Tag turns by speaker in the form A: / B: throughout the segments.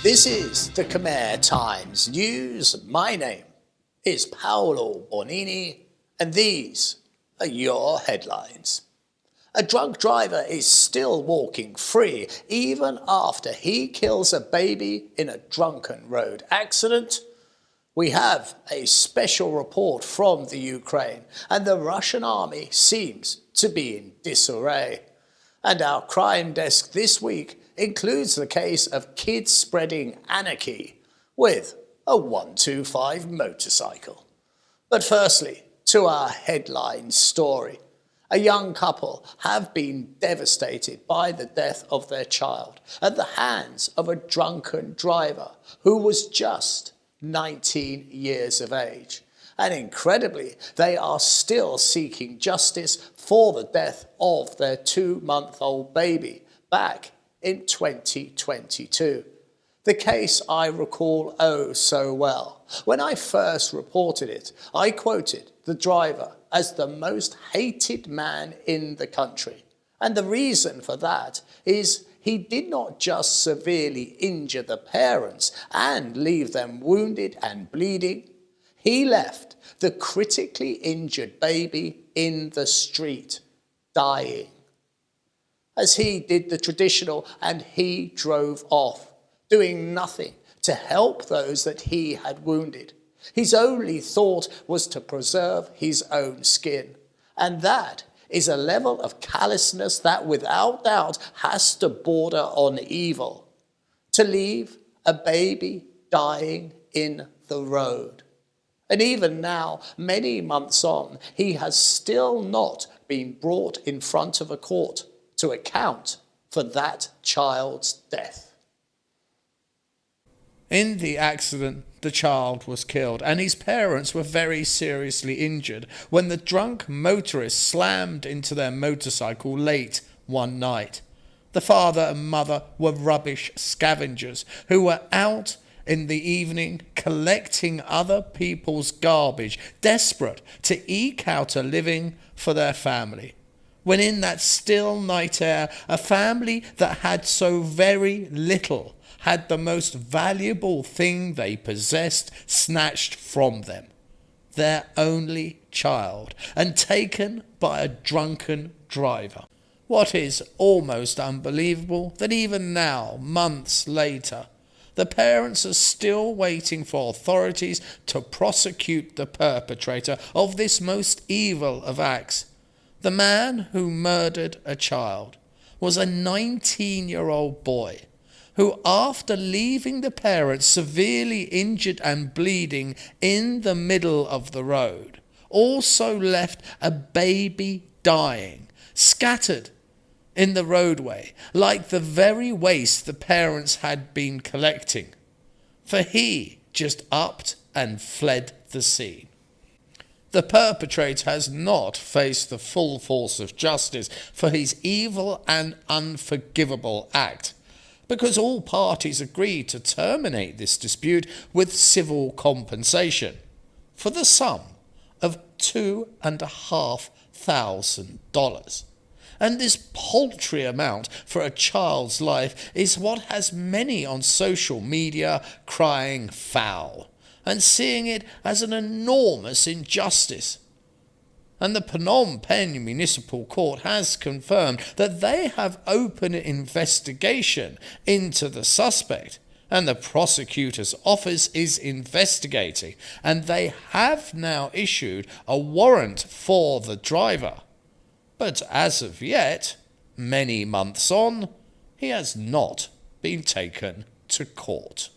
A: This is the Khmer Times News. My name is Paolo Bornini, and these are your headlines. A drunk driver is still walking free even after he kills a baby in a drunken road accident. We have a special report from the Ukraine, and the Russian army seems to be in disarray. And our crime desk this week includes the case of kids spreading anarchy with a 125 motorcycle. But firstly, to our headline story. A young couple have been devastated by the death of their child at the hands of a drunken driver who was just 19 years of age. And incredibly, they are still seeking justice for the death of their 2-month-old baby back in 2022. The case I recall oh so well. When I first reported it, I quoted the driver as the most hated man in the country. And the reason for that is he did not just severely injure the parents and leave them wounded and bleeding. He left the critically injured baby in the street, dying. As he did the traditional, and he drove off, doing nothing to help those that he had wounded. His only thought was to preserve his own skin. And that is a level of callousness that without doubt has to border on evil. To leave a baby dying in the road. And even now, many months on, he has still not been brought in front of a court to account for that child's death.
B: In the accident, the child was killed, and his parents were very seriously injured when the drunk motorist slammed into their motorcycle late one night. The father and mother were rubbish scavengers who were out in the evening collecting other people's garbage, desperate to eke out a living for their family. When in that still night air, a family that had so very little had the most valuable thing they possessed snatched from them, their only child, and taken by a drunken driver. What is almost unbelievable that even now, months later, the parents are still waiting for authorities to prosecute the perpetrator of this most evil of acts. The man who murdered a child was a 19-year-old boy who, after leaving the parents severely injured and bleeding in the middle of the road, also left a baby dying, scattered in the roadway, like the very waste the parents had been collecting. For he just upped and fled the scene. The perpetrator has not faced the full force of justice for his evil and unforgivable act, because all parties agreed to terminate this dispute with civil compensation for the sum of $2,500. And this paltry amount for a child's life is what has many on social media crying foul and seeing it as an enormous injustice. And the Phnom Penh Municipal Court has confirmed that they have opened an investigation into the suspect, and the prosecutor's office is investigating, and they have now issued a warrant for the driver. But as of yet, many months on, he has not been taken to court.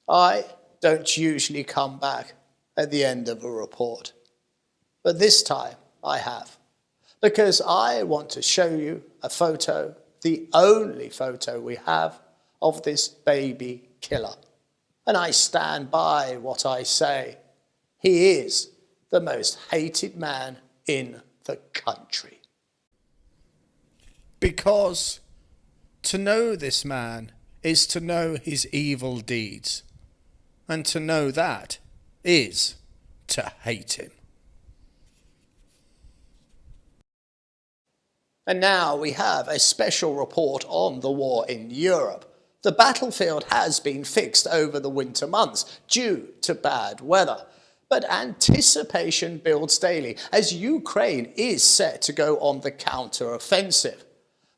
A: I don't usually come back at the end of a report, but this time I have, because I want to show you a photo, the only photo we have of this baby killer. And I stand by what I say. He is the most hated man in the country.
B: Because to know this man is to know his evil deeds, and to know that is to hate him.
A: And now we have a special report on the war in Europe The battlefield has been fixed over the winter months due to bad weather. But anticipation builds daily as Ukraine is set to go on the counter-offensive.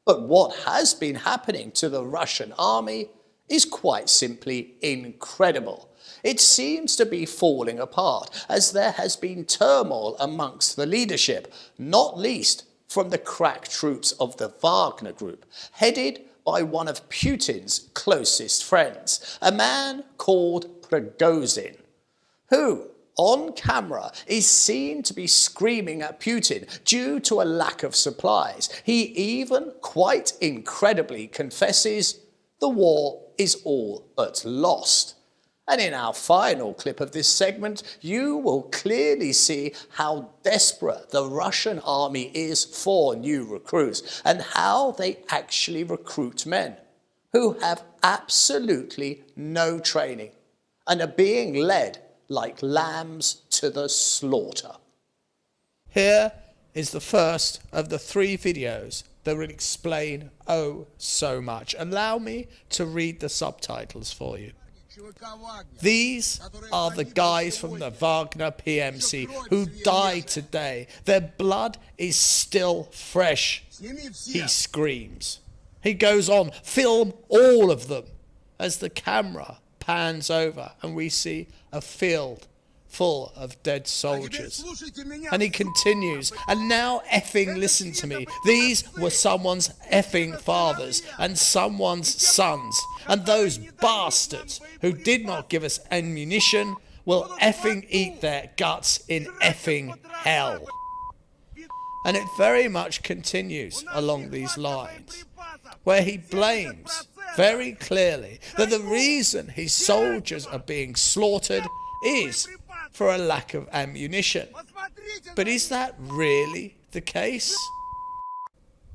A: But what has been happening to the Russian army is quite simply incredible. It seems to be falling apart as there has been turmoil amongst the leadership, not least from the crack troops of the Wagner Group, headed by one of Putin's closest friends, a man called Prigozhin, who, on camera, is seen to be screaming at Putin due to a lack of supplies. He even, quite incredibly, confesses the war is all but lost. And in our final clip of this segment, you will clearly see how desperate the Russian army is for new recruits and how they actually recruit men who have absolutely no training and are being led like lambs to the slaughter.
B: Here is the first of the 3 videos that will explain oh so much. Allow me to read the subtitles for you. These are the guys from the Wagner PMC who died today. Their blood is still fresh. He screams. He goes on, film all of them, as the camera pans over and we see a field full of dead soldiers. And he continues, and now effing listen to me. These were someone's effing fathers and someone's sons. And those bastards who did not give us ammunition will effing eat their guts in effing hell. And it very much continues along these lines, where he blames very clearly that the reason his soldiers are being slaughtered is for a lack of ammunition. But is that really the case?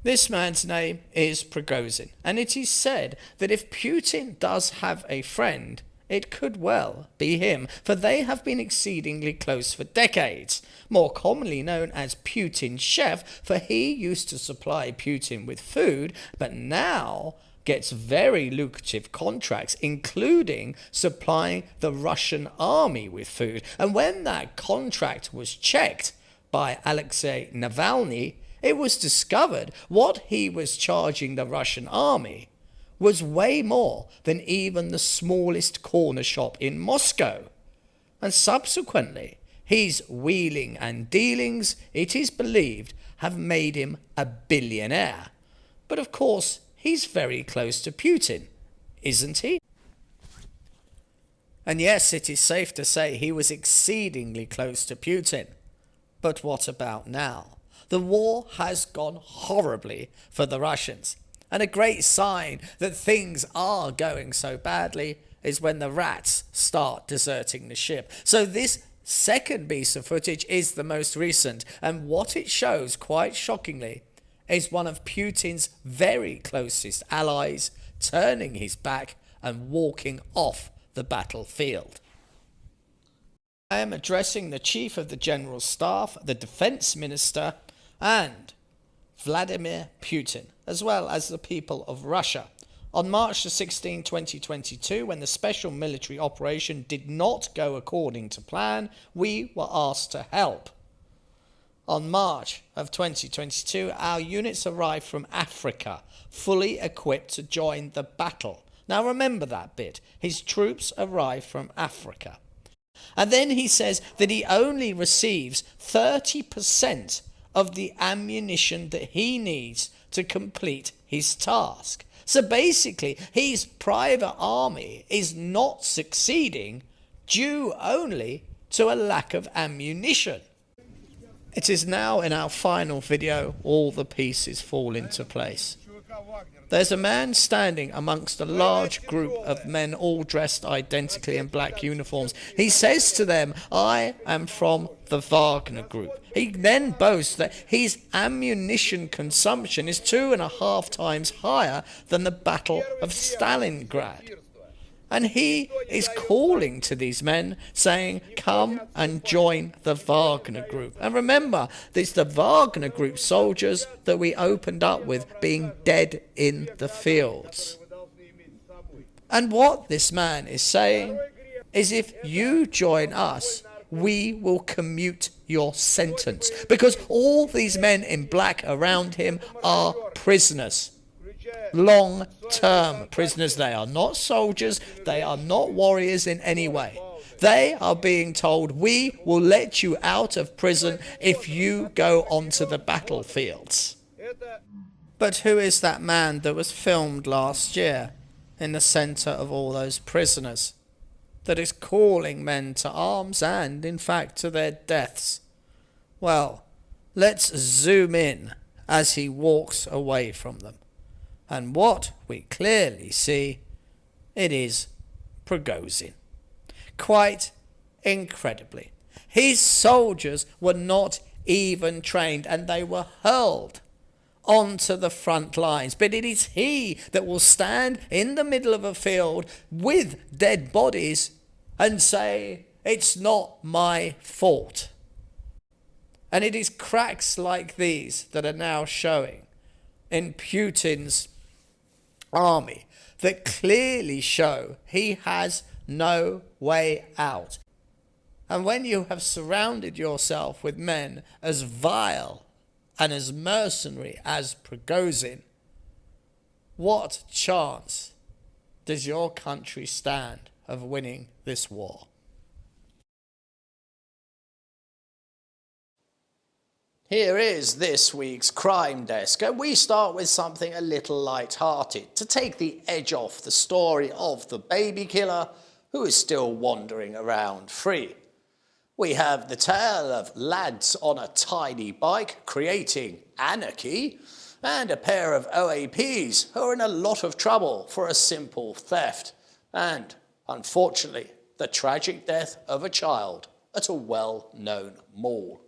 B: This man's name is Prigozhin, and it is said that if Putin does have a friend, it could well be him, for they have been exceedingly close for decades, more commonly known as Putin's chef, for he used to supply Putin with food, but now gets very lucrative contracts, including supplying the Russian army with food. And when that contract was checked by Alexei Navalny, it was discovered what he was charging the Russian army was way more than even the smallest corner shop in Moscow. And subsequently, his wheeling and dealings, it is believed, have made him a billionaire. But of course, he's very close to Putin, isn't he? And yes, it is safe to say he was exceedingly close to Putin. But what about now? The war has gone horribly for the Russians. And a great sign that things are going so badly is when the rats start deserting the ship. So this second piece of footage is the most recent. And what it shows, quite shockingly, is one of Putin's very closest allies turning his back and walking off the battlefield. I am addressing the Chief of the General Staff, the Defense Minister, and Vladimir Putin, as well as the people of Russia. On March 16, 2022, when the special military operation did not go according to plan, we were asked to help. On March of 2022, our units arrived from Africa, fully equipped to join the battle. Now remember that bit. His troops arrived from Africa. And then he says that he only receives 30% of the ammunition that he needs to complete his task. So basically, his private army is not succeeding due only to a lack of ammunition. It is now in our final video, all the pieces fall into place. There's a man standing amongst a large group of men all dressed identically in black uniforms. He says to them, "I am from the Wagner Group." He then boasts that his ammunition consumption is 2.5 times higher than the Battle of Stalingrad. And he is calling to these men, saying, come and join the Wagner Group. And remember, it's the Wagner Group soldiers that we opened up with being dead in the fields. And what this man is saying is, if you join us, we will commute your sentence. Because all these men in black around him are prisoners. Long-term prisoners. They are not soldiers. They are not warriors in any way. They are being told, we will let you out of prison if you go onto the battlefields. But who is that man that was filmed last year in the centre of all those prisoners, that is calling men to arms and, in fact, to their deaths? Well, let's zoom in as he walks away from them. And what we clearly see, it is Prigozhin. Quite incredibly, his soldiers were not even trained, and they were hurled onto the front lines. But it is he that will stand in the middle of a field with dead bodies and say, it's not my fault. And it is cracks like these that are now showing in Putin's army that clearly show he has no way out. And when you have surrounded yourself with men as vile and as mercenary as Prigozhin, what chance does your country stand of winning this war?
A: Here is this week's Crime Desk, and we start with something a little light-hearted to take the edge off the story of the baby killer who is still wandering around free. We have the tale of lads on a tiny bike creating anarchy, and a pair of OAPs who are in a lot of trouble for a simple theft, and, unfortunately, the tragic death of a child at a well-known mall.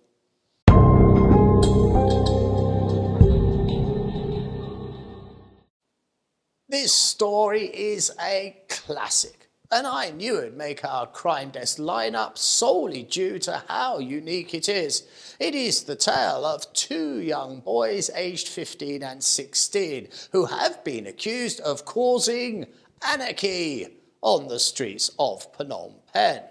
A: This story is a classic, and I knew it'd make our Crime Desk lineup solely due to how unique it is. It is the tale of two young boys aged 15 and 16 who have been accused of causing anarchy on the streets of Phnom Penh.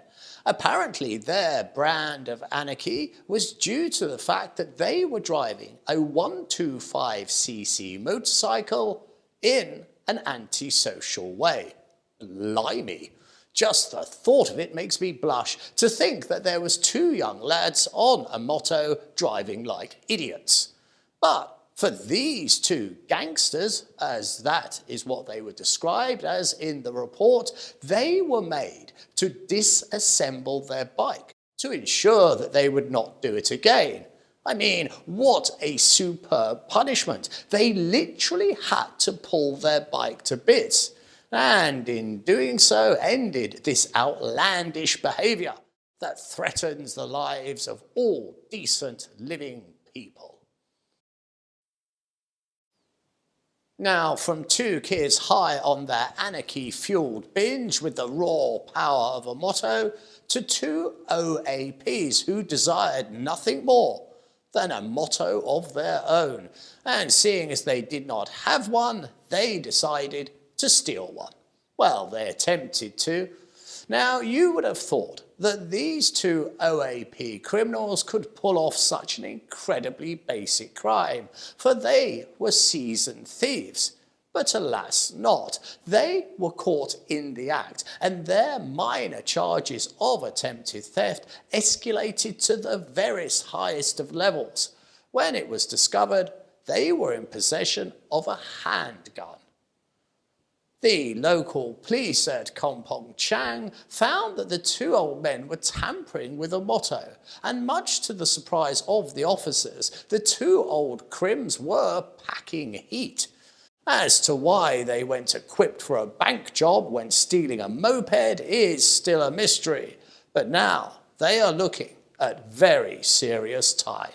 A: Apparently, their brand of anarchy was due to the fact that they were driving a 125cc motorcycle in an antisocial way. Blimey. Just the thought of it makes me blush to think that there was two young lads on a motto driving like idiots. But for these two gangsters, as that is what they were described as in the report, they were made to disassemble their bike to ensure that they would not do it again. I mean, what a superb punishment. They literally had to pull their bike to bits, and in doing so ended this outlandish behaviour that threatens the lives of all decent living people. Now, from two kids high on their anarchy-fueled binge with the raw power of a motto, to two OAPs who desired nothing more than a motto of their own. And seeing as they did not have one, they decided to steal one. Well, they attempted to. Now, you would have thought that these two OAP criminals could pull off such an incredibly basic crime, for they were seasoned thieves. But alas not. They were caught in the act, and their minor charges of attempted theft escalated to the very highest of levels. When it was discovered, they were in possession of a handgun. The local police at Kompong Chang found that the two old men were tampering with a motto, and much to the surprise of the officers, the two old crims were packing heat. As to why they went equipped for a bank job when stealing a moped is still a mystery, but now they are looking at very serious time.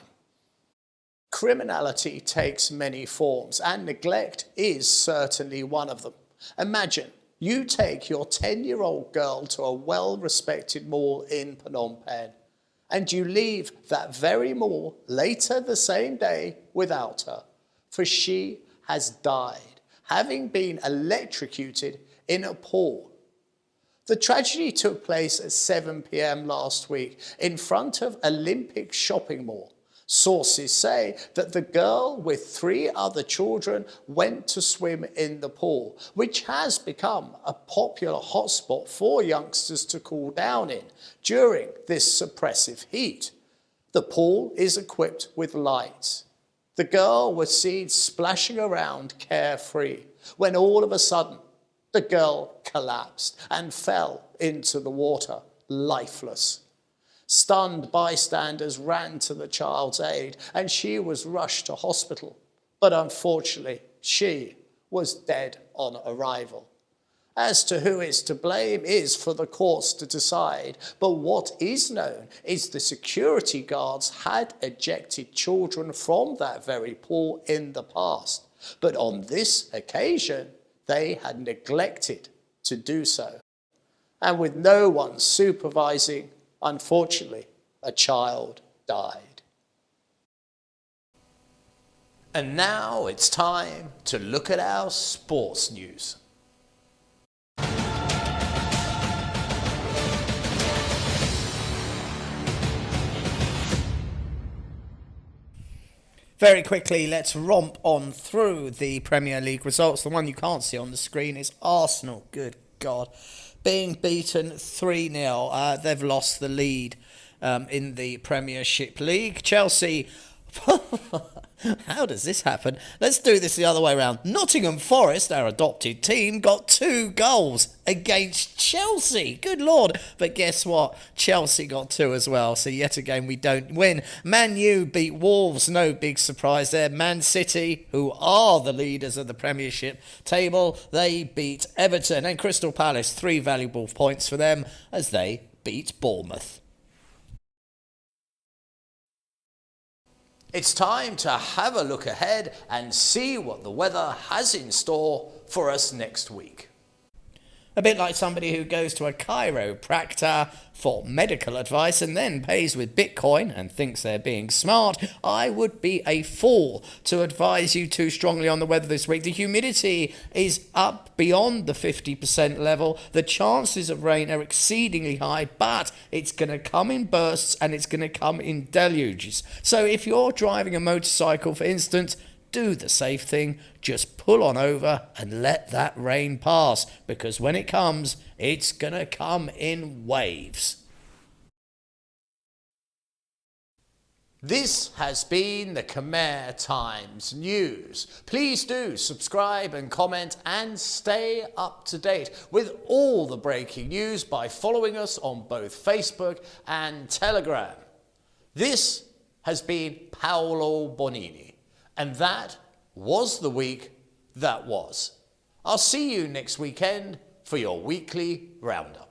A: Criminality takes many forms, and neglect is certainly one of them. Imagine you take your 10-year-old girl to a well-respected mall in Phnom Penh, and you leave that very mall later the same day without her, for she has died, having been electrocuted in a pool. The tragedy took place at 7 p.m. last week in front of Olympic Shopping Mall. Sources say that the girl with 3 other children went to swim in the pool, which has become a popular hotspot for youngsters to cool down in during this suppressive heat. The pool is equipped with lights. The girl was seen splashing around carefree when all of a sudden the girl collapsed and fell into the water, lifeless. Stunned bystanders ran to the child's aid and she was rushed to hospital. But unfortunately, she was dead on arrival. As to who is to blame is for the courts to decide, but what is known is the security guards had ejected children from that very pool in the past. But on this occasion, they had neglected to do so. And with no one supervising, unfortunately, a child died. And now it's time to look at our sports news.
B: Very quickly, let's romp on through the Premier League results. The one you can't see on the screen is Arsenal. Good God. Being beaten 3-0. They've lost the lead in the Premiership League. Chelsea... How does this happen? Let's do this the other way around. Nottingham Forest, our adopted team, got 2 goals against Chelsea. Good Lord. But guess what? Chelsea got 2 as well. So yet again, we don't win. Man U beat Wolves. No big surprise there. Man City, who are the leaders of the Premiership table, they beat Everton. And Crystal Palace, 3 valuable points for them as they beat Bournemouth.
A: It's time to have a look ahead and see what the weather has in store for us next week.
B: A bit like somebody who goes to a chiropractor for medical advice and then pays with Bitcoin and thinks they're being smart, I would be a fool to advise you too strongly on the weather this week. The humidity is up beyond the 50% level. The chances of rain are exceedingly high, but it's going to come in bursts and it's going to come in deluges. So if you're driving a motorcycle, for instance, do the safe thing, just pull on over and let that rain pass, because when it comes, it's gonna come in waves.
A: This has been the Khmer Times News. Please do subscribe and comment and stay up to date with all the breaking news by following us on both Facebook and Telegram. This has been Paolo Bonini. And that was the week that was. I'll see you next weekend for your weekly Roundup.